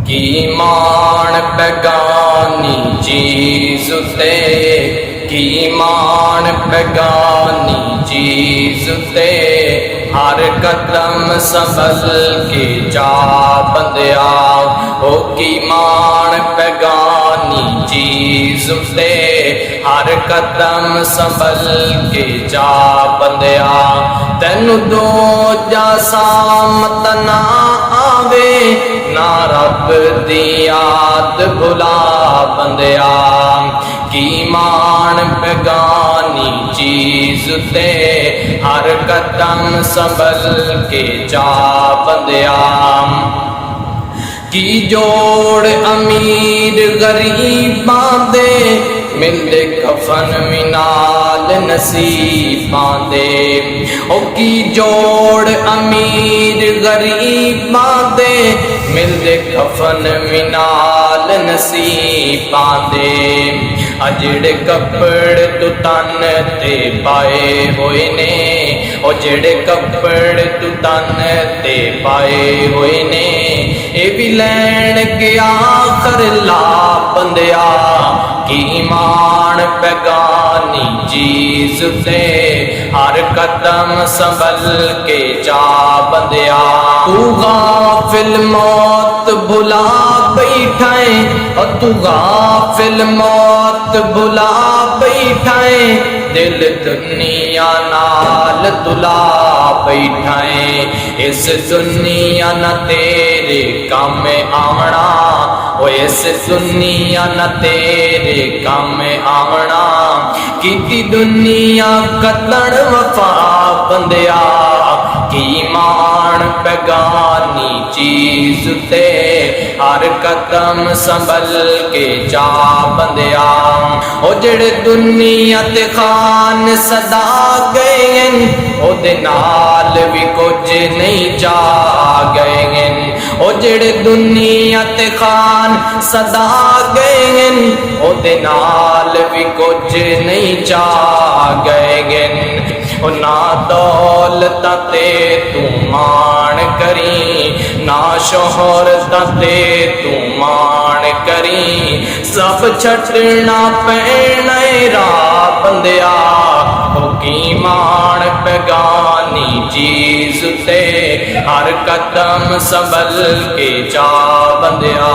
की मान बेगानी चीज ते, की मान बेगानी चीज ते, हर कदम संभल के जा बंदिया। ओ की मान बेगानी चीज ते, हर कदम संभल के जा बंदिया। तेनू दो जा सामत ना आवे, ना रब दी याद भुला बंदिया। की मान बेगानी चीज ते, हर कदम संभल के जा बंदिया। की जोड़ अमीर गरीबां दे, मिलदे कफन भी नाल नसीबां दे। ओ की जोड़ अमीर गरीबां दे, मिलदे कफन भी नाल नसीबां दे। अजड़े कपड़े तू तन ते पाए होए ने, ओ जेड़े कपड़े तू तन ते पाए होए ने, ए भी लैन के आखर ला बंदिया। की मान बेगानी चीज ते, हर कदम संभल के जा बंदिया। तू गाफिल मौत भुला बैठा है, और तू गाफिल मौत भुला बैठा है, दिल दुनिया नाल तुला बैठा है। इस दुनिया न तेरे काम आना, ओ इस दुनिया न तेरे काम आना। कीती दुनिया कतण वफा बंदिया। की मान बेगानी चीज ते, हर कदम संभल के जा बंदिया। ओ जेड़े दुनिया ते खान सदा गए, ओदे नाल भी कुछ नहीं जा गए। ओ जेड़े दुनिया ते खान सदा गए, ओदे नाल भी कुछ नहीं जा गए। ओ ना दौलत ते तू मान करी, ना शोहरत ते तू मान करी, सब छटना पैना राह बंदिया। ओ की मान बेगानी चीज ते, हर कदम संभल के जा बंदिया।